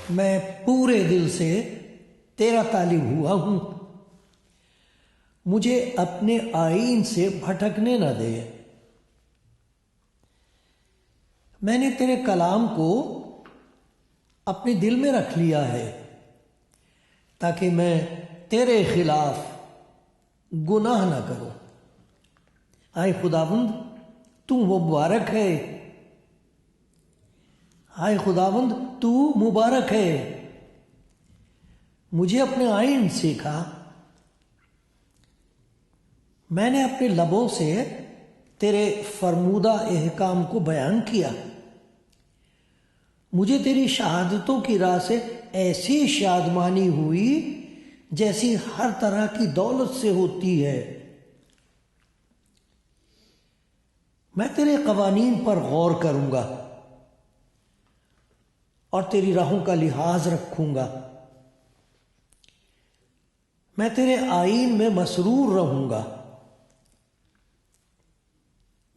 میں پورے دل سے تیرا طالب ہوا ہوں، مجھے اپنے آئین سے بھٹکنے نہ دے۔ میں نے تیرے کلام کو اپنے دل میں رکھ لیا ہے تاکہ میں تیرے خلاف گناہ نہ کروں۔ آئے خداوند تو مبارک ہے، آئے خداوند تو مبارک ہے۔ مجھے اپنے آئین سیکھا، میں نے اپنے لبوں سے تیرے فرمودہ احکام کو بیان کیا۔ مجھے تیری شہادتوں کی راہ سے ایسی شادمانی ہوئی جیسی ہر طرح کی دولت سے ہوتی ہے۔ میں تیرے قوانین پر غور کروں گا اور تیری راہوں کا لحاظ رکھوں گا۔ میں تیرے آئین میں مسرور رہوں گا،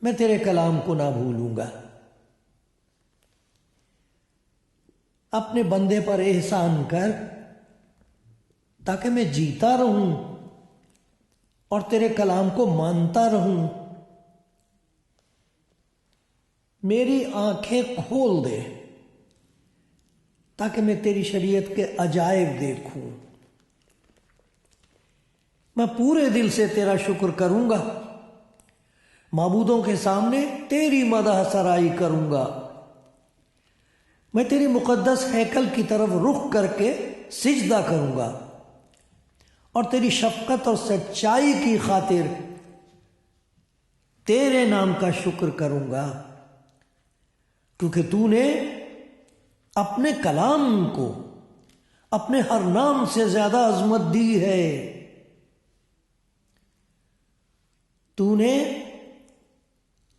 میں تیرے کلام کو نہ بھولوں گا۔ اپنے بندے پر احسان کر تاکہ میں جیتا رہوں اور تیرے کلام کو مانتا رہوں۔ میری آنکھیں کھول دے تاکہ میں تیری شریعت کے عجائب دیکھوں۔ میں پورے دل سے تیرا شکر کروں گا، معبودوں کے سامنے تیری مدح سرائی کروں گا۔ میں تیری مقدس ہیکل کی طرف رخ کر کے سجدہ کروں گا اور تیری شفقت اور سچائی کی خاطر تیرے نام کا شکر کروں گا، کیونکہ تو نے اپنے کلام کو اپنے ہر نام سے زیادہ عظمت دی ہے۔ تو نے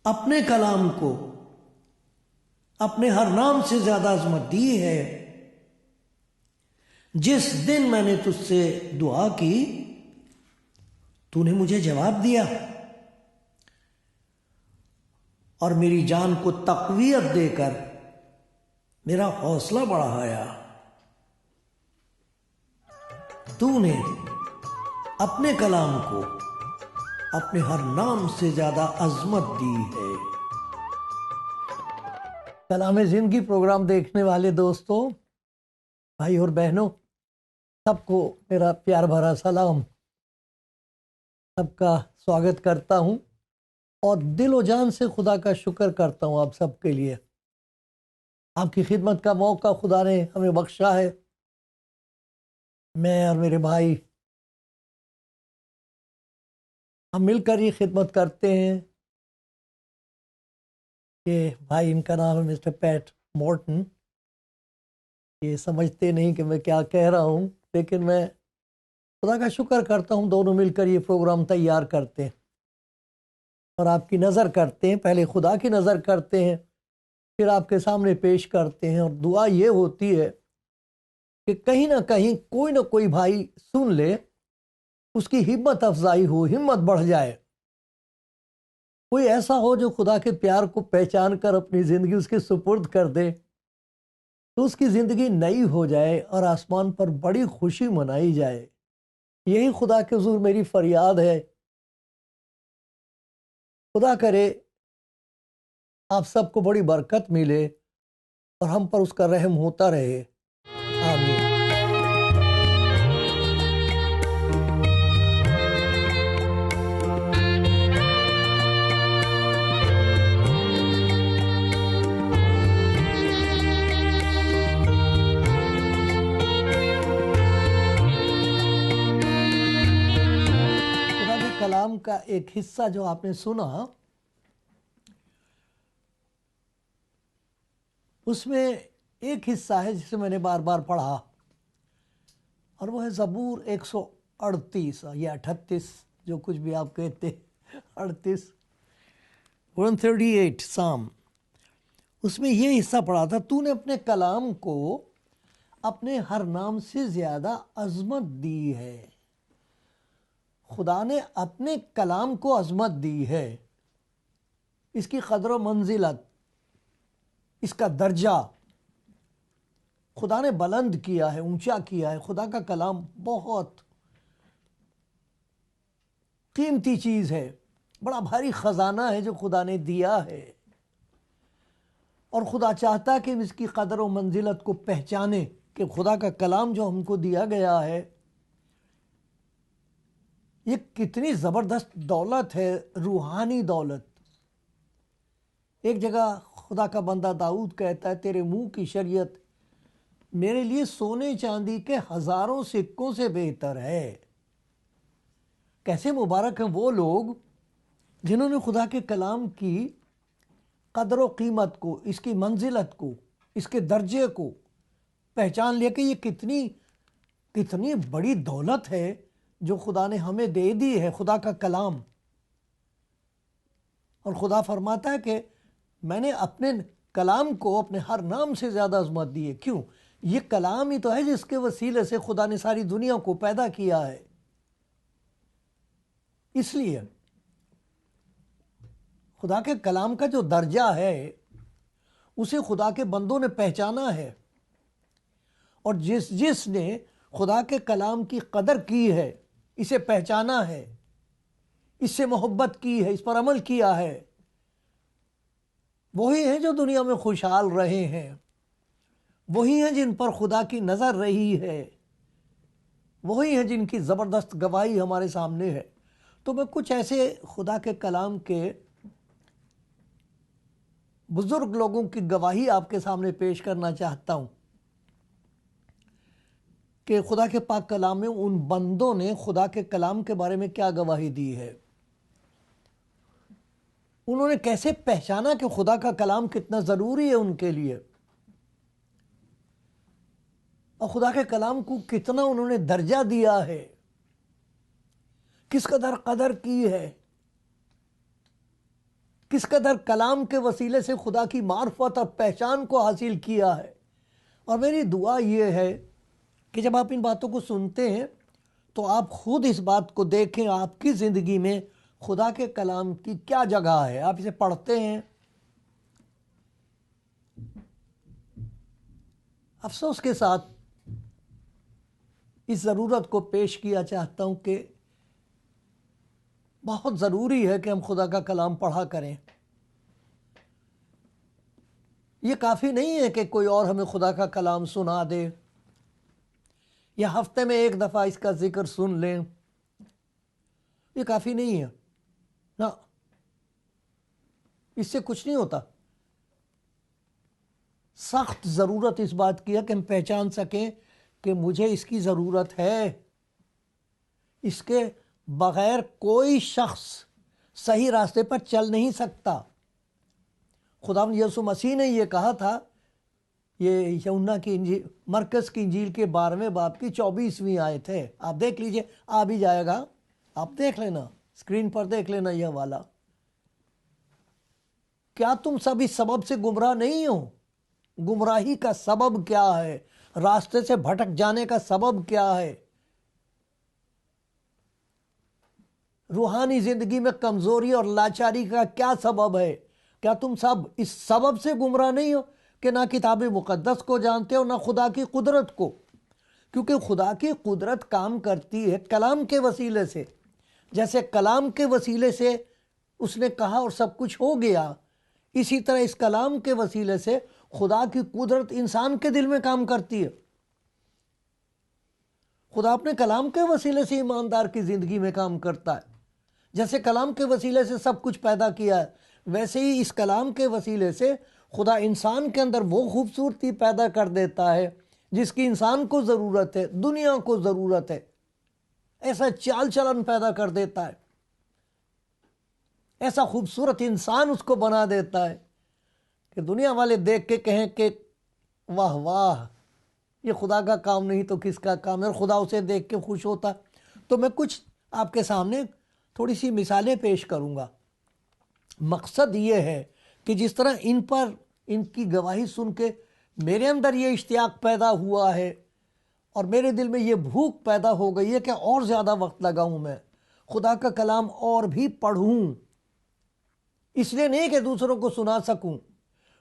اپنے کلام کو اپنے ہر نام سے زیادہ عظمت دی ہے۔ جس دن میں نے تجھ سے دعا کی تو نے مجھے جواب دیا اور میری جان کو تقویت دے کر میرا حوصلہ بڑھایا۔ تو نے اپنے کلام کو اپنے ہر نام سے زیادہ عظمت دی ہے۔ کلام زندگی پروگرام دیکھنے والے دوستوں، بھائی اور بہنوں، سب کو میرا پیار بھرا سلام۔ سب کا سواگت کرتا ہوں اور دل و جان سے خدا کا شکر کرتا ہوں آپ سب کے لیے۔ آپ کی خدمت کا موقع خدا نے ہمیں بخشا ہے۔ میں اور میرے بھائی ہم مل کر یہ خدمت کرتے ہیں کہ بھائی، ان کا نام ہے مسٹر پیٹ مورٹن۔ یہ سمجھتے نہیں کہ میں کیا کہہ رہا ہوں، لیکن میں خدا کا شکر کرتا ہوں دونوں مل کر یہ پروگرام تیار کرتے ہیں اور آپ کی نظر کرتے ہیں۔ پہلے خدا کی نظر کرتے ہیں، پھر آپ کے سامنے پیش کرتے ہیں، اور دعا یہ ہوتی ہے کہ کہیں نہ کہیں کوئی نہ کوئی بھائی سن لے، اس کی ہمت افزائی ہو، ہمت بڑھ جائے۔ کوئی ایسا ہو جو خدا کے پیار کو پہچان کر اپنی زندگی اس کے سپرد کر دے، تو اس کی زندگی نئی ہو جائے اور آسمان پر بڑی خوشی منائی جائے۔ یہی خدا کے حضور میری فریاد ہے۔ خدا کرے آپ سب کو بڑی برکت ملے اور ہم پر اس کا رحم ہوتا رہے۔ آمین۔ کلام کا ایک حصہ جو آپ نے سنا، اس میں ایک حصہ ہے جسے میں نے بار بار پڑھا، اور وہ ہے زبور 138 یا 38، جو کچھ بھی آپ کہتے، 38، 138 سام۔ اس میں یہ حصہ پڑھا تھا، تو نے اپنے کلام کو اپنے ہر نام سے زیادہ عظمت دی ہے۔ خدا نے اپنے کلام کو عظمت دی ہے، اس کی قدر و منزلت، اس کا درجہ خدا نے بلند کیا ہے، اونچا کیا ہے۔ خدا کا کلام بہت قیمتی چیز ہے، بڑا بھاری خزانہ ہے جو خدا نے دیا ہے، اور خدا چاہتا ہے کہ ہم اس کی قدر و منزلت کو پہچانیں کہ خدا کا کلام جو ہم کو دیا گیا ہے یہ کتنی زبردست دولت ہے، روحانی دولت۔ ایک جگہ خدا کا بندہ داؤد کہتا ہے، تیرے منہ کی شریعت میرے لیے سونے چاندی کے ہزاروں سکوں سے بہتر ہے۔ کیسے مبارک ہیں وہ لوگ جنہوں نے خدا کے کلام کی قدر و قیمت کو، اس کی منزلت کو، اس کے درجے کو پہچان لیا کہ یہ کتنی بڑی دولت ہے جو خدا نے ہمیں دے دی ہے، خدا کا کلام۔ اور خدا فرماتا ہے کہ میں نے اپنے کلام کو اپنے ہر نام سے زیادہ عظمت دی ہے۔ کیوں؟ یہ کلام ہی تو ہے جس کے وسیلے سے خدا نے ساری دنیا کو پیدا کیا ہے۔ اس لیے خدا کے کلام کا جو درجہ ہے اسے خدا کے بندوں نے پہچانا ہے، اور جس نے خدا کے کلام کی قدر کی ہے، اسے پہچانا ہے، اس سے محبت کی ہے، اس پر عمل کیا ہے، وہی ہیں جو دنیا میں خوشحال رہے ہیں، وہی ہیں جن پر خدا کی نظر رہی ہے، وہی ہیں جن کی زبردست گواہی ہمارے سامنے ہے۔ تو میں کچھ ایسے خدا کے کلام کے بزرگ لوگوں کی گواہی آپ کے سامنے پیش کرنا چاہتا ہوں کہ خدا کے پاک کلام میں ان بندوں نے خدا کے کلام کے بارے میں کیا گواہی دی ہے، انہوں نے کیسے پہچانا کہ خدا کا کلام کتنا ضروری ہے ان کے لیے، اور خدا کے کلام کو کتنا انہوں نے درجہ دیا ہے، کس قدر کی ہے، کس قدر کلام کے وسیلے سے خدا کی معرفت اور پہچان کو حاصل کیا ہے۔ اور میری دعا یہ ہے کہ جب آپ ان باتوں کو سنتے ہیں تو آپ خود اس بات کو دیکھیں آپ کی زندگی میں خدا کے کلام کی کیا جگہ ہے۔ آپ اسے پڑھتے ہیں، افسوس کے ساتھ اس ضرورت کو پیش کیا چاہتا ہوں کہ بہت ضروری ہے کہ ہم خدا کا کلام پڑھا کریں۔ یہ کافی نہیں ہے کہ کوئی اور ہمیں خدا کا کلام سنا دے یا ہفتے میں ایک دفعہ اس کا ذکر سن لیں، یہ کافی نہیں ہے، نہ، اس سے کچھ نہیں ہوتا۔ سخت ضرورت اس بات کی ہے کہ ہم پہچان سکیں کہ مجھے اس کی ضرورت ہے، اس کے بغیر کوئی شخص صحیح راستے پر چل نہیں سکتا۔ خداوند یسوع مسیح نے یہ کہا تھا، یہ یوحنا کی انجیل، مرکز کی انجیل کے 12ویں باب کی 24ویں آیت ہے، آپ دیکھ لیجئے، آ بھی جائے گا، آپ دیکھ لینا، اسکرین پر دیکھ لینا یہ والا۔ کیا تم سب اس سبب سے گمراہ نہیں ہو؟ گمراہی کا سبب کیا ہے؟ راستے سے بھٹک جانے کا سبب کیا ہے؟ روحانی زندگی میں کمزوری اور لاچاری کا کیا سبب ہے؟ کیا تم سب اس سبب سے گمراہ نہیں ہو کہ نہ کتاب مقدس کو جانتے ہو، نہ خدا کی قدرت کو؟ کیونکہ خدا کی قدرت کام کرتی ہے کلام کے وسیلے سے، جیسے کلام کے وسیلے سے اس نے کہا اور سب کچھ ہو گیا، اسی طرح اس کلام کے وسیلے سے خدا کی قدرت انسان کے دل میں کام کرتی ہے۔ خدا اپنے کلام کے وسیلے سے ایماندار کی زندگی میں کام کرتا ہے۔ جیسے کلام کے وسیلے سے سب کچھ پیدا کیا ہے، ویسے ہی اس کلام کے وسیلے سے خدا انسان کے اندر وہ خوبصورتی پیدا کر دیتا ہے جس کی انسان کو ضرورت ہے، دنیا کو ضرورت ہے۔ ایسا چال چلن پیدا کر دیتا ہے، ایسا خوبصورت انسان اس کو بنا دیتا ہے کہ دنیا والے دیکھ کے کہیں کہ واہ واہ، یہ خدا کا کام نہیں تو کس کا کام ہے، اور خدا اسے دیکھ کے خوش ہوتا۔ تو میں کچھ آپ کے سامنے تھوڑی سی مثالیں پیش کروں گا۔ مقصد یہ ہے کہ جس طرح ان پر ان کی گواہی سن کے میرے اندر یہ اشتیاق پیدا ہوا ہے اور میرے دل میں یہ بھوک پیدا ہو گئی ہے کہ اور زیادہ وقت لگاؤں، میں خدا کا کلام اور بھی پڑھوں، اس لیے نہیں کہ دوسروں کو سنا سکوں،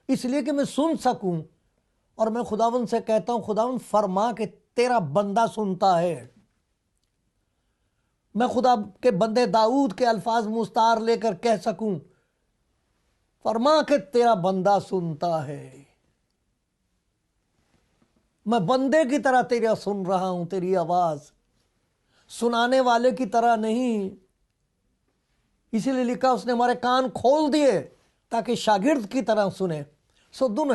اس لیے کہ میں سن سکوں۔ اور میں خداوند سے کہتا ہوں، خداوند فرما کہ تیرا بندہ سنتا ہے۔ میں خدا کے بندے داؤد کے الفاظ مستعار لے کر کہہ سکوں، فرما کہ تیرا بندہ سنتا ہے، میں بندے کی طرح تیرا سن رہا ہوں، تیری آواز سنانے والے کی طرح نہیں۔ اسی لیے لکھا اس نے ہمارے کان کھول دیے تاکہ شاگرد کی طرح سنے۔ سو دنوں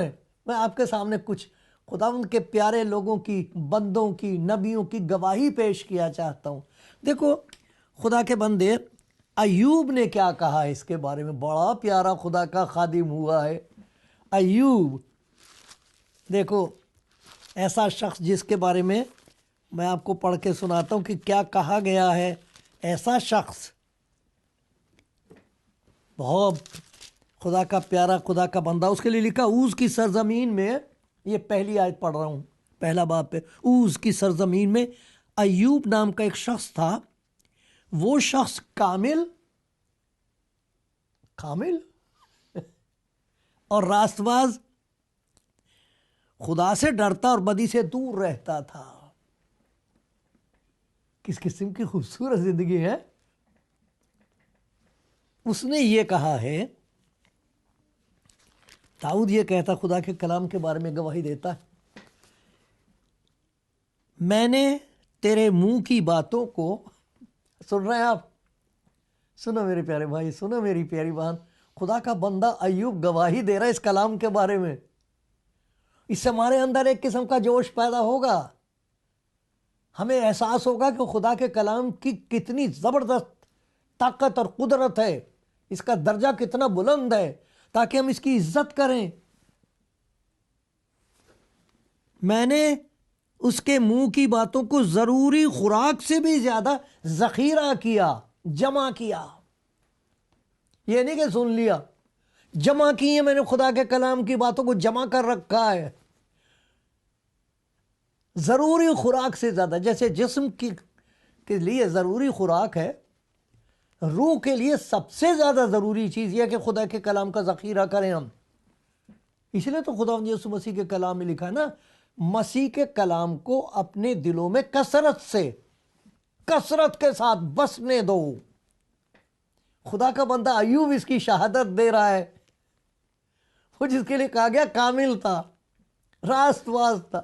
میں آپ کے سامنے کچھ خداوند کے پیارے لوگوں کی، بندوں کی، نبیوں کی گواہی پیش کیا چاہتا ہوں۔ دیکھو خدا کے بندے، ایوب نے کیا کہا اس کے بارے میں، بڑا پیارا خدا کا خادم ہوا ہے ایوب۔ دیکھو ایسا شخص جس کے بارے میں میں آپ کو پڑھ کے سناتا ہوں کہ کیا کہا گیا ہے۔ ایسا شخص بہت خدا کا پیارا، خدا کا بندہ، اس کے لیے لکھا اوز کی سرزمین میں، یہ پہلی آیت پڑھ رہا ہوں، پہلا باب پہ، اوز کی سرزمین میں ایوب نام کا ایک شخص تھا، وہ شخص کامل اور راست باز، خدا سے ڈرتا اور بدی سے دور رہتا تھا۔ کس قسم کی خوبصورت زندگی ہے۔ اس نے یہ کہا ہے، داؤد یہ کہتا خدا کے کلام کے بارے میں گواہی دیتا ہے، میں نے تیرے منہ کی باتوں کو، سن رہے ہیں آپ؟ سنو میرے پیارے بھائی، سنو میری پیاری بہن، خدا کا بندہ ایوب گواہی دے رہا ہے اس کلام کے بارے میں۔ اس سے ہمارے اندر ایک قسم کا جوش پیدا ہوگا، ہمیں احساس ہوگا کہ خدا کے کلام کی کتنی زبردست طاقت اور قدرت ہے، اس کا درجہ کتنا بلند ہے، تاکہ ہم اس کی عزت کریں۔ میں نے اس کے منہ کی باتوں کو ضروری خوراک سے بھی زیادہ ذخیرہ کیا، جمع کیا۔ یہ نہیں کہ سن لیا، جمع کی ہے میں نے، خدا کے کلام کی باتوں کو جمع کر رکھا ہے ضروری خوراک سے زیادہ۔ جیسے جسم کے لیے ضروری خوراک ہے، روح کے لیے سب سے زیادہ ضروری چیز یہ ہے کہ خدا کے کلام کا ذخیرہ کریں ہم۔ اس لیے تو خدا یسوع مسیح کے کلام میں لکھا ہے نا، مسیح کے کلام کو اپنے دلوں میں کثرت کے ساتھ بسنے دو۔ خدا کا بندہ ایوب اس کی شہادت دے رہا ہے، وہ جس کے لیے کہا گیا کامل تھا، راست باز تھا،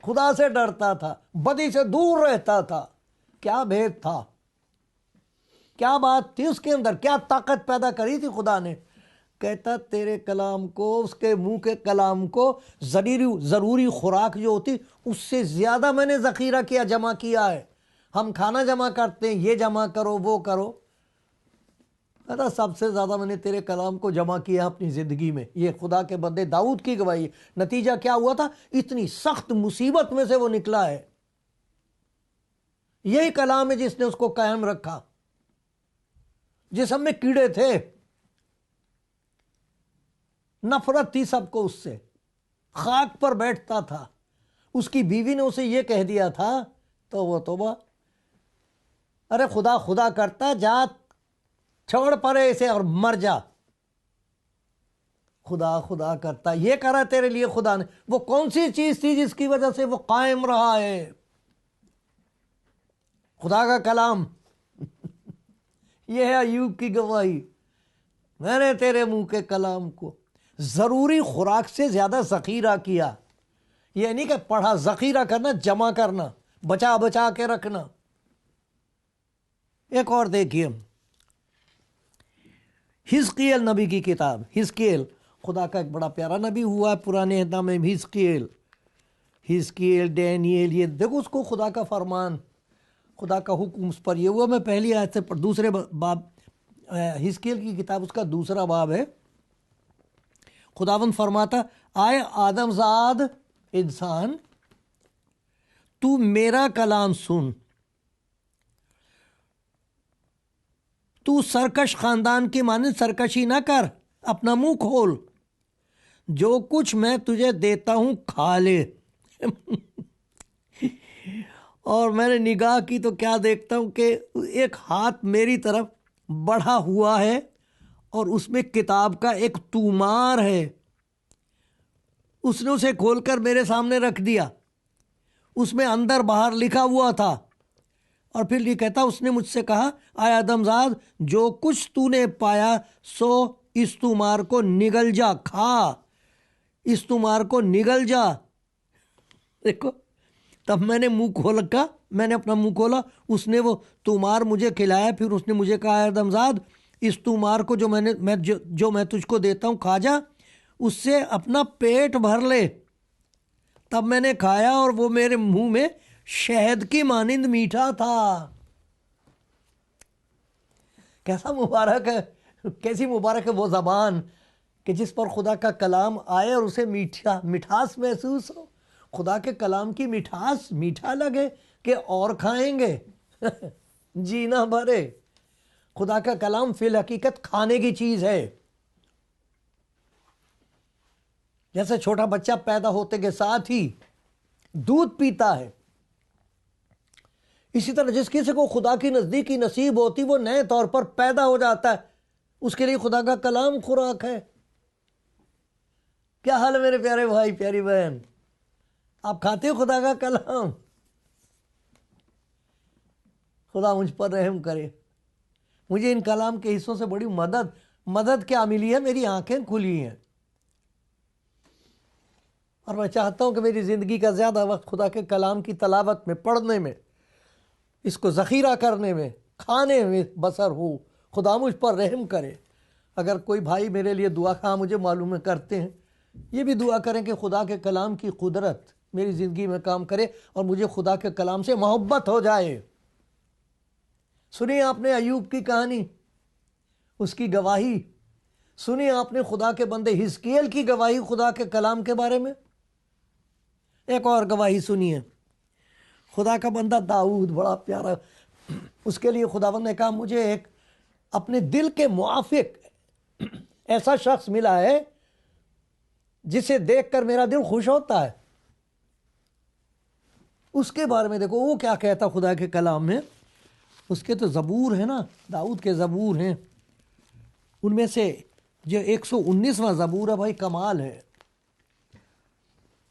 خدا سے ڈرتا تھا، بدی سے دور رہتا تھا۔ کیا بھید تھا، کیا بات تھی اس کے اندر، کیا طاقت پیدا کری تھی خدا نے۔ کہتا تیرے کلام کو، اس کے منہ کے کلام کو ضروری خوراک جو ہوتی اس سے زیادہ میں نے ذخیرہ کیا، جمع کیا ہے۔ ہم کھانا جمع کرتے ہیں، یہ جمع کرو وہ کرو، کہتا سب سے زیادہ میں نے تیرے کلام کو جمع کیا اپنی زندگی میں۔ یہ خدا کے بندے داؤد کی گواہی۔ نتیجہ کیا ہوا تھا؟ اتنی سخت مصیبت میں سے وہ نکلا ہے، یہی کلام ہے جس نے اس کو قائم رکھا۔ جسم میں کیڑے تھے، نفرت تھی سب کو اس سے، خاک پر بیٹھتا تھا۔ اس کی بیوی نے اسے یہ کہہ دیا تھا، توبہ، ارے خدا خدا کرتا جا، چھوڑ پڑے اسے اور مر جا۔ خدا خدا کرتا، یہ کرا تیرے لیے خدا نے۔ وہ کون سی چیز تھی جس کی وجہ سے وہ قائم رہا ہے؟ خدا کا کلام۔ یہ ہے ایوب کی گواہی، میں نے تیرے منہ کے کلام کو ضروری خوراک سے زیادہ ذخیرہ کیا۔ یہ نہیں کہ پڑھا، ذخیرہ کرنا، جمع کرنا، بچا کے رکھنا۔ ایک اور دیکھیے، حزقیل نبی کی کتاب۔ حزقیل خدا کا ایک بڑا پیارا نبی ہوا ہے پرانے عہد میں، حزقیل، ڈینیل، یہ دیکھو اس کو خدا کا فرمان، خدا کا حکم اس پر یہ ہوا۔ میں پہلی آیت سے دوسرے باب، حزقیل کی کتاب اس کا دوسرا باب ہے۔ خداوند فرماتا، آئے آدم زاد انسان، تو میرا کلام سن، تو سرکش خاندان کی مانند سرکشی نہ کر، اپنا منہ کھول، جو کچھ میں تجھے دیتا ہوں کھا لے۔ اور میں نے نگاہ کی تو کیا دیکھتا ہوں کہ ایک ہاتھ میری طرف بڑھا ہوا ہے اور اس میں کتاب کا ایک تومار ہے۔ اس نے اسے کھول کر میرے سامنے رکھ دیا، اس میں اندر باہر لکھا ہوا تھا، اور پھر یہ کہتا اس نے مجھ سے کہا، اے آدم زاد، جو کچھ تو نے پایا سو اس تومار کو نگل جا، کھا، اس تومار کو نگل جا۔ دیکھو، تب میں نے منہ کھولا، میں نے اپنا منہ کھولا، اس نے وہ تومار مجھے کھلایا، پھر اس نے مجھے کہا، اے آدم زاد، اس تومار کو جو میں تجھ کو دیتا ہوں کھا جا، اس سے اپنا پیٹ بھر لے۔ تب میں نے کھایا اور وہ میرے منہ میں شہد کی مانند میٹھا تھا۔ کیسا مبارک ہے، کیسی مبارک ہے وہ زبان کہ جس پر خدا کا کلام آئے اور اسے مٹھاس محسوس ہو، خدا کے کلام کی مٹھاس میٹھا لگے کہ اور کھائیں گے، جینا بھرے۔ خدا کا کلام فی الحقیقت کھانے کی چیز ہے۔ جیسے چھوٹا بچہ پیدا ہوتے کے ساتھ ہی دودھ پیتا ہے، اسی طرح جس کسی کو خدا کی نزدیکی نصیب ہوتی وہ نئے طور پر پیدا ہو جاتا ہے، اس کے لیے خدا کا کلام خوراک ہے۔ کیا حال ہے میرے پیارے بھائی، پیاری بہن، آپ کھاتے ہو خدا کا کلام؟ خدا مجھ پر رحم کرے۔ مجھے ان کلام کے حصوں سے بڑی مدد کیا ملی ہے، میری آنکھیں کھلی ہیں، اور میں چاہتا ہوں کہ میری زندگی کا زیادہ وقت خدا کے کلام کی تلاوت میں، پڑھنے میں، اس کو ذخیرہ کرنے میں، کھانے میں بسر ہو۔ خدا مجھ پر رحم کرے۔ اگر کوئی بھائی میرے لیے دعا خواہ مجھے معلوم ہے کرتے ہیں، یہ بھی دعا کریں کہ خدا کے کلام کی قدرت میری زندگی میں کام کرے اور مجھے خدا کے کلام سے محبت ہو جائے۔ سنی آپ نے ایوب کی کہانی، اس کی گواہی سنی آپ نے، خدا کے بندے حزقیل کی گواہی خدا کے کلام کے بارے میں۔ ایک اور گواہی سنیے، خدا کا بندہ داؤد، بڑا پیارا، اس کے لیے خداوند نے کہا مجھے ایک اپنے دل کے موافق ایسا شخص ملا ہے جسے دیکھ کر میرا دل خوش ہوتا ہے۔ اس کے بارے میں دیکھو وہ کیا کہتا خدا کے کلام میں۔ اس کے تو زبور ہیں نا، داؤد کے زبور ہیں، ان میں سے جو 119واں زبور ہے، بھائی کمال ہے۔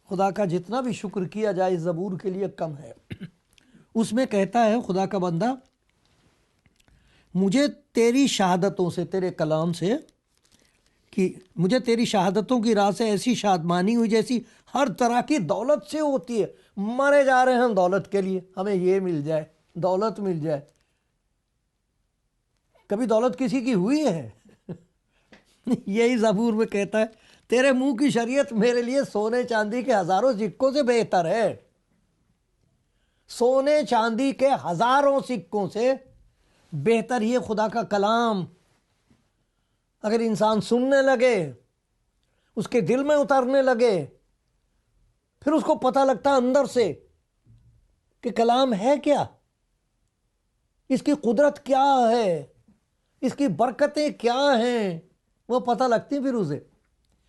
خدا کا جتنا بھی شکر کیا جائے اس زبور کے لیے کم ہے۔ اس میں کہتا ہے خدا کا بندہ، مجھے تیری شہادتوں سے، تیرے کلام سے، کہ مجھے تیری شہادتوں کی راہ سے ایسی شادمانی ہوئی جیسی ہر طرح کی دولت سے ہوتی ہے۔ مرے جا رہے ہیں ہم دولت کے لیے، ہمیں یہ مل جائے، دولت مل جائے۔ کبھی دولت کسی کی ہوئی ہے؟ یہی زبور میں کہتا ہے، تیرے منہ کی شریعت میرے لیے سونے چاندی کے ہزاروں سکوں سے بہتر ہے۔ سونے چاندی کے ہزاروں سکوں سے بہتر یہ خدا کا کلام اگر انسان سننے لگے، اس کے دل میں اترنے لگے، پھر اس کو پتہ لگتا اندر سے کہ کلام ہے کیا، اس کی قدرت کیا ہے، اس کی برکتیں کیا ہیں، وہ پتہ لگتی پھر اسے۔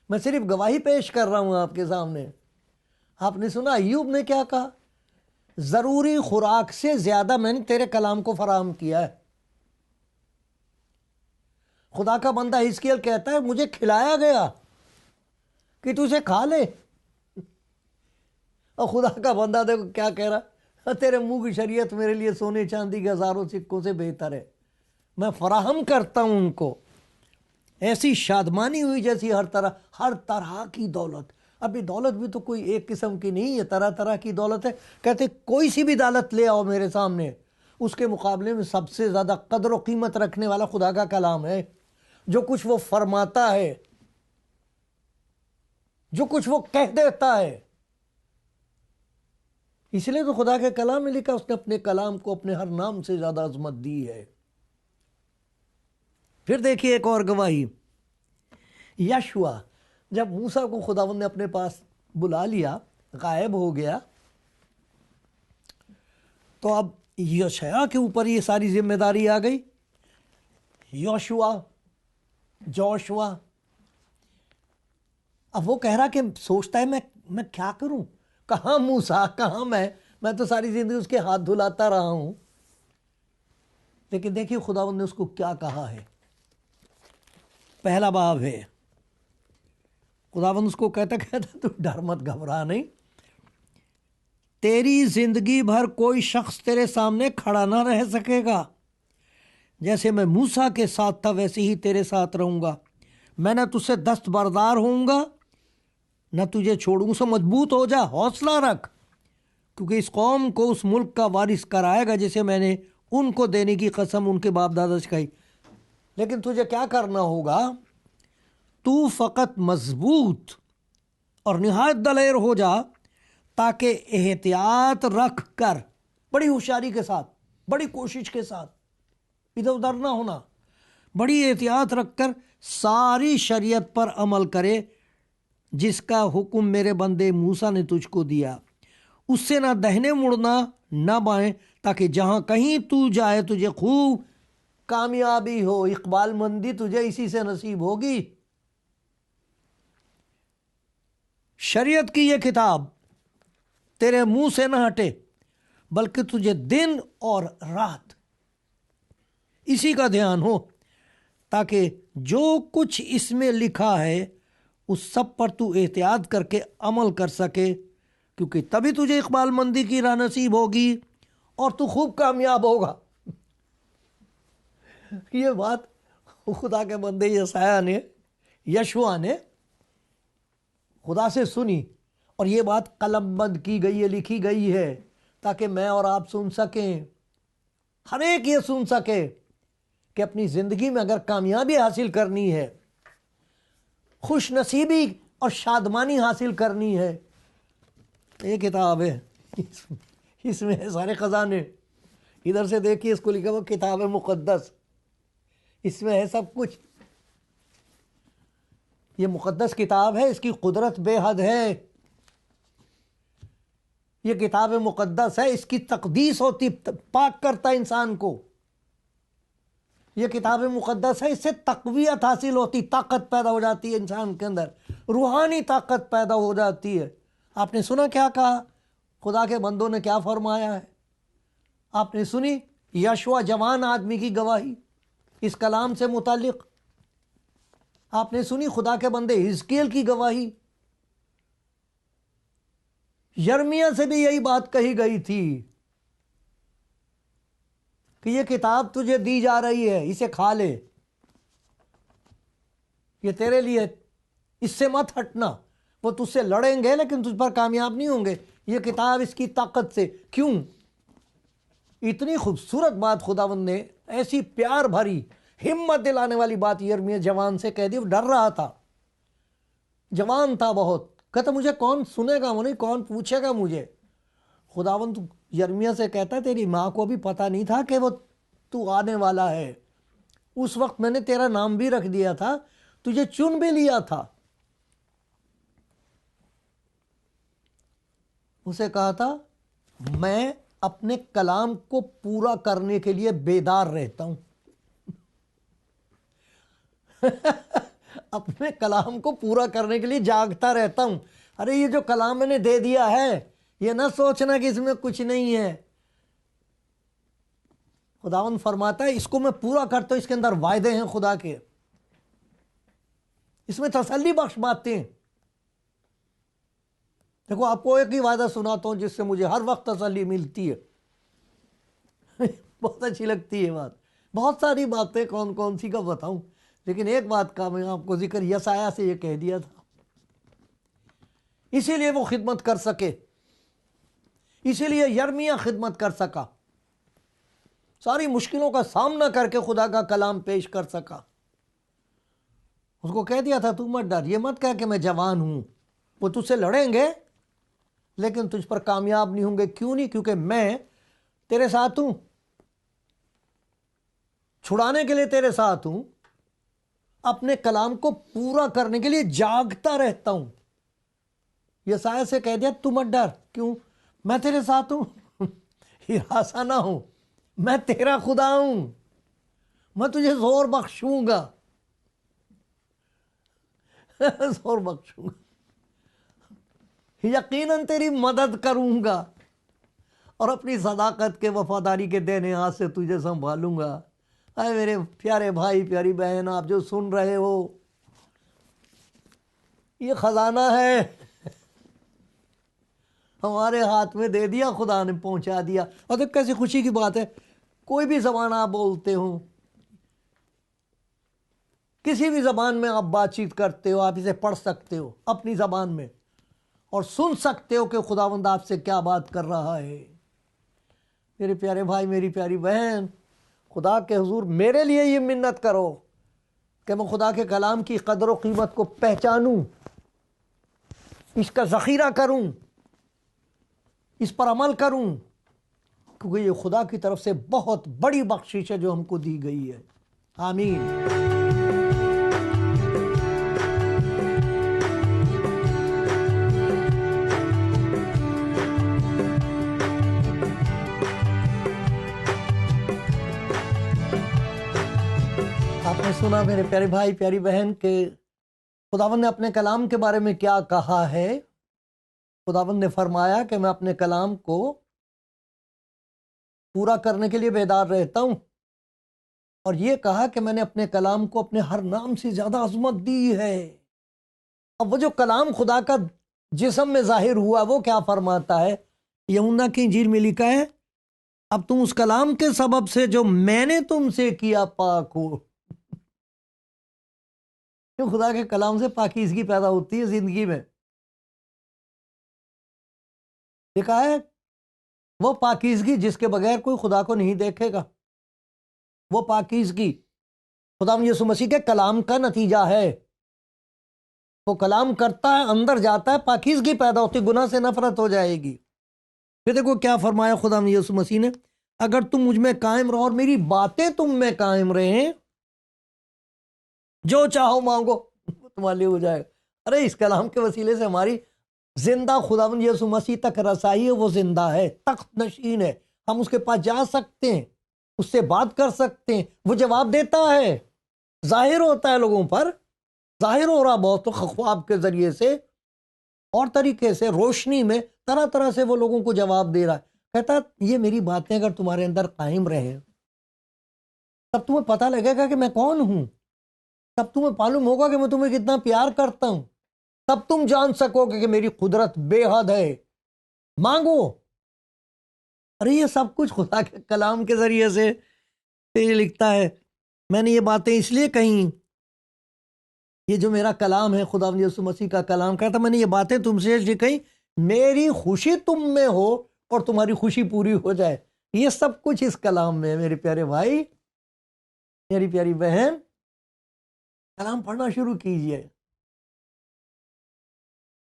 میں صرف گواہی پیش کر رہا ہوں آپ کے سامنے۔ آپ نے سنا ایوب نے کیا کہا؟ ضروری خوراک سے زیادہ میں نے تیرے کلام کو فراہم کیا ہے۔ خدا کا بندہ حزقیل کہتا ہے مجھے کھلایا گیا کہ تو اسے کھا لے، اور خدا کا بندہ دیکھو کیا کہہ رہا، تیرے منہ کی شریعت میرے لیے سونے چاندی کے ہزاروں سکوں سے بہتر ہے، میں فراہم کرتا ہوں ان کو ایسی شادمانی ہوئی جیسی ہر طرح کی دولت۔ ابھی دولت بھی تو کوئی ایک قسم کی نہیں ہے، طرح طرح کی دولت ہے۔ کہتے کوئی سی بھی دولت لے آؤ میرے سامنے، اس کے مقابلے میں سب سے زیادہ قدر و قیمت رکھنے والا خدا کا کلام ہے۔ جو کچھ وہ فرماتا ہے، جو کچھ وہ کہہ دیتا ہے، اس لیے تو خدا کے کلام میں لکھا اس نے اپنے کلام کو اپنے ہر نام سے زیادہ عظمت دی ہے۔ پھر دیکھیے ایک اور گواہی، یشوع، جب موسیٰ کو خداوند نے اپنے پاس بلا لیا، غائب ہو گیا، تو اب یشعیا کے اوپر یہ ساری ذمہ داری آ گئی. جوشوا اب وہ کہہ رہا کہ سوچتا ہے میں کیا کروں, کہاں موسیٰ, کہاں میں تو ساری زندگی اس کے ہاتھ دھلاتا رہا ہوں. لیکن دیکھیے خداوند نے اس کو کیا کہا ہے. پہلا باب ہے, خداوند اس کو کہتا تو ڈر مت, گھبرا نہیں, تیری زندگی بھر کوئی شخص تیرے سامنے کھڑا نہ رہ سکے گا. جیسے میں موسیٰ کے ساتھ تھا ویسے ہی تیرے ساتھ رہوں گا. میں نہ تجھ سے دستبردار ہوں گا نہ تجھے چھوڑوں. سے مضبوط ہو جا, حوصلہ رکھ, کیونکہ اس قوم کو اس ملک کا وارث کرائے گا جسے میں نے ان کو دینے کی قسم ان کے باپ دادا سے کہی. لیکن تجھے کیا کرنا ہوگا, تو فقط مضبوط اور نہایت دلیر ہو جا, تاکہ احتیاط رکھ کر, بڑی ہوشیاری کے ساتھ, بڑی کوشش کے ساتھ, ادھر ادھر نہ ہونا, بڑی احتیاط رکھ کر ساری شریعت پر عمل کرے جس کا حکم میرے بندے موسیٰ نے تجھ کو دیا. اس سے نہ دہنے مڑنا نہ بائیں, تاکہ جہاں کہیں تو جائے تجھے خوب کامیابی ہو, اقبال مندی تجھے اسی سے نصیب ہوگی. شریعت کی یہ کتاب تیرے منہ سے نہ ہٹے, بلکہ تجھے دن اور رات اسی کا دھیان ہو, تاکہ جو کچھ اس میں لکھا ہے اس سب پر تو احتیاط کر کے عمل کر سکے, کیونکہ تبھی تجھے اقبال مندی کی راہ نصیب ہوگی اور تو خوب کامیاب ہوگا. یہ بات خدا کے بندے یشوع نے خدا سے سنی, اور یہ بات قلم بند کی گئی ہے, لکھی گئی ہے, تاکہ میں اور آپ سن سکیں, ہر ایک یہ سن سکے کہ اپنی زندگی میں اگر کامیابی حاصل کرنی ہے, خوش نصیبی اور شادمانی حاصل کرنی ہے, یہ کتاب ہے, اس میں ہے سارے خزانے. ادھر سے دیکھیے, اس کو لکھا ہوا کتاب مقدس, اس میں ہے سب کچھ. یہ مقدس کتاب ہے, اس کی قدرت بے حد ہے. یہ کتاب مقدس ہے, اس کی تقدیس ہوتی, پاک کرتا انسان کو. یہ کتاب مقدس ہے, اس سے تقویت حاصل ہوتی, طاقت پیدا ہو جاتی ہے انسان کے اندر, روحانی طاقت پیدا ہو جاتی ہے. آپ نے سنا کیا کہا, خدا کے بندوں نے کیا فرمایا ہے, آپ نے سنی یشوع جوان آدمی کی گواہی اس کلام سے متعلق, آپ نے سنی خدا کے بندے حزقیل کی گواہی, یرمیہ سے بھی یہی بات کہی گئی تھی کہ یہ کتاب تجھے دی جا رہی ہے, اسے کھا لے, یہ تیرے لیے, اس سے مت ہٹنا. وہ تجھ سے لڑیں گے لیکن تجھ پر کامیاب نہیں ہوں گے. یہ کتاب اس کی طاقت سے, کیوں, اتنی خوبصورت بات خداوند نے, ایسی پیار بھری ہمت دلانے والی بات یرمیہ جوان سے کہہ دی. وہ ڈر رہا تھا, جوان تھا بہت, کہتا مجھے کون سنے گا, وہ نہیں کون پوچھے گا مجھے. خداوند یرمیہ سے کہتا ہے تیری ماں کو بھی پتہ نہیں تھا کہ وہ تو آنے والا ہے, اس وقت میں نے تیرا نام بھی رکھ دیا تھا, تجھے چن بھی لیا تھا. اسے کہا تھا میں اپنے کلام کو پورا کرنے کے لیے بیدار رہتا ہوں. اپنے کلام کو پورا کرنے کے لیے جاگتا رہتا ہوں. ارے یہ جو کلام میں نے دے دیا ہے, یہ نہ سوچنا کہ اس میں کچھ نہیں ہے. خداوند فرماتا ہے اس کو میں پورا کرتا ہوں, اس کے اندر وعدے ہیں خدا کے, اس میں تسلی بخش باتیں. دیکھو آپ کو ایک ہی وعدہ سناتا ہوں جس سے مجھے ہر وقت تسلی ملتی ہے. بہت اچھی لگتی ہے بات. بہت ساری باتیں کون کون سی کا بتاؤں, لیکن ایک بات کا میں آپ کو ذکر یسعیا سے یہ کہہ دیا تھا, اسی لیے وہ خدمت کر سکے, اسی لیے یرمیہ خدمت کر سکا, ساری مشکلوں کا سامنا کر کے خدا کا کلام پیش کر سکا. اس کو کہہ دیا تھا تو مت ڈر, یہ مت کہہ کہ میں جوان ہوں, وہ تجھ سے لڑیں گے لیکن تجھ پر کامیاب نہیں ہوں گے. کیوں نہیں, کیونکہ میں تیرے ساتھ ہوں, چھڑانے کے لیے تیرے ساتھ ہوں, اپنے کلام کو پورا کرنے کے لیے جاگتا رہتا ہوں. یسعیا سے کہہ دیا تو مت ڈر, کیوں, میں تیرے ساتھ ہوں. ہراساں نہ ہوں، میں تیرا خدا ہوں، میں تجھے زور بخشوں گا، زور بخشوں گا، یقیناً تیری مدد کروں گا، اور اپنی صداقت کے وفاداری کے دینے ہاتھ سے تجھے سنبھالوں گا۔ اے میرے پیارے بھائی پیاری بہن، آپ جو سن رہے ہو، یہ خزانہ ہے، ہمارے ہاتھ میں دے دیا، خدا نے پہنچا دیا۔ اور دیکھ کیسی خوشی کی بات ہے، کوئی بھی زبان آپ بولتے ہو، کسی بھی زبان میں آپ بات چیت کرتے ہو، آپ اسے پڑھ سکتے ہو اپنی زبان میں، اور سن سکتے ہو کہ خداوند آپ سے کیا بات کر رہا ہے۔ میرے پیارے بھائی میری پیاری بہن، خدا کے حضور میرے لیے یہ منت کرو کہ میں خدا کے کلام کی قدر و قیمت کو پہچانوں، اس کا ذخیرہ کروں، اس پر عمل کروں، کیونکہ یہ خدا کی طرف سے بہت بڑی بخشش ہے جو ہم کو دی گئی ہے۔ آمین۔ آپ نے سنا میرے پیارے بھائی پیاری بہن کہ خداوند نے اپنے کلام کے بارے میں کیا کہا ہے۔ خداوند نے فرمایا کہ میں اپنے کلام کو پورا کرنے کے لیے بیدار رہتا ہوں، اور یہ کہا کہ میں نے اپنے کلام کو اپنے ہر نام سے زیادہ عظمت دی ہے۔ اب وہ جو کلام خدا کا جسم میں ظاہر ہوا، وہ کیا فرماتا ہے؟ یوحنا کی انجیل میں لکھا ہے، اب تم اس کلام کے سبب سے جو میں نے تم سے کیا پاک ہو۔ کیوں؟ خدا کے کلام سے پاکیزگی پیدا ہوتی ہے زندگی میں۔ لکھا ہے وہ پاکیزگی جس کے بغیر کوئی خدا کو نہیں دیکھے گا، وہ پاکیزگی خدا یسوع مسیح کے کلام کا نتیجہ ہے۔ وہ کلام کرتا ہے، اندر جاتا ہے، پاکیزگی پیدا ہوتی، گناہ سے نفرت ہو جائے گی۔ پھر دیکھو کیا فرمایا خدا یسوع مسیح نے، اگر تم مجھ میں قائم رہو اور میری باتیں تم میں قائم رہیں، جو چاہو مانگو وہ تمہارے لیے ہو جائے گا۔ ارے اس کلام کے وسیلے سے ہماری زندہ خداوند یسوع مسیح تک رسائی ہے، وہ زندہ ہے، تخت نشین ہے، ہم اس کے پاس جا سکتے ہیں، اس سے بات کر سکتے ہیں، وہ جواب دیتا ہے، ظاہر ہوتا ہے لوگوں پر، ظاہر ہو رہا بہت خواب کے ذریعے سے اور طریقے سے، روشنی میں طرح طرح سے وہ لوگوں کو جواب دے رہا ہے۔ کہتا ہے یہ میری باتیں اگر تمہارے اندر قائم رہیں، تب تمہیں پتہ لگے گا کہ میں کون ہوں، تب تمہیں معلوم ہوگا کہ میں تمہیں کتنا پیار کرتا ہوں، تب تم جان سکو گے کہ میری قدرت بے حد ہے۔ مانگو۔ ارے یہ سب کچھ خدا کے کلام کے ذریعے سے یہ لکھتا ہے۔ میں نے یہ باتیں اس لیے کہیں، یہ جو میرا کلام ہے، خدا یسوع مسیح کا کلام، کہتا میں نے یہ باتیں تم سے اس لیے کہیں میری خوشی تم میں ہو اور تمہاری خوشی پوری ہو جائے۔ یہ سب کچھ اس کلام میں ہے میرے پیارے بھائی میری پیاری بہن۔ کلام پڑھنا شروع کیجئے،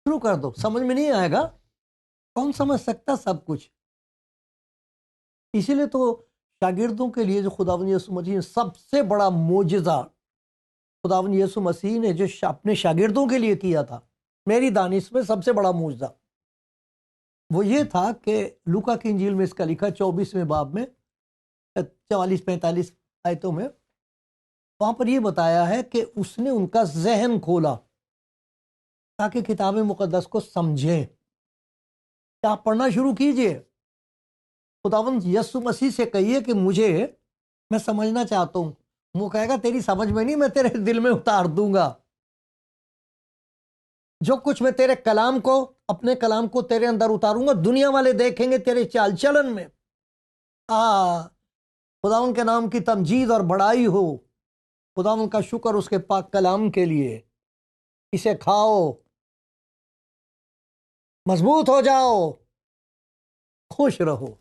شروع کر دو۔ سمجھ میں نہیں آئے گا، کون سمجھ سکتا سب کچھ؟ اسی لیے تو شاگردوں کے لیے جو خداوند یسوع مسیح نے سب سے بڑا معجزہ خداوند یسوع مسیح نے جو اپنے شاگردوں کے لیے کیا تھا، میری دانش میں سب سے بڑا معجزہ وہ یہ تھا کہ لوکا کی انجیل میں اس کا لکھا 24ویں باب میں 44-45 آیتوں میں، وہاں پر یہ بتایا ہے کہ اس نے ان کا ذہن کھولا تاکہ کتاب مقدس کو سمجھیں۔ آپ پڑھنا شروع کیجئے، خداوند یسوع مسیح سے کہیے کہ میں سمجھنا چاہتا ہوں۔ وہ کہے گا تیری سمجھ میں نہیں، میں تیرے دل میں اتار دوں گا جو کچھ میں تیرے کلام کو، اپنے کلام کو تیرے اندر اتاروں گا، دنیا والے دیکھیں گے تیرے چال چلن میں۔ خداوند کے نام کی تمجید اور بڑائی ہو، خداوند کا شکر اس کے پاک کلام کے لیے۔ اسے کھاؤ، مضبوط ہو جاؤ، خوش رہو۔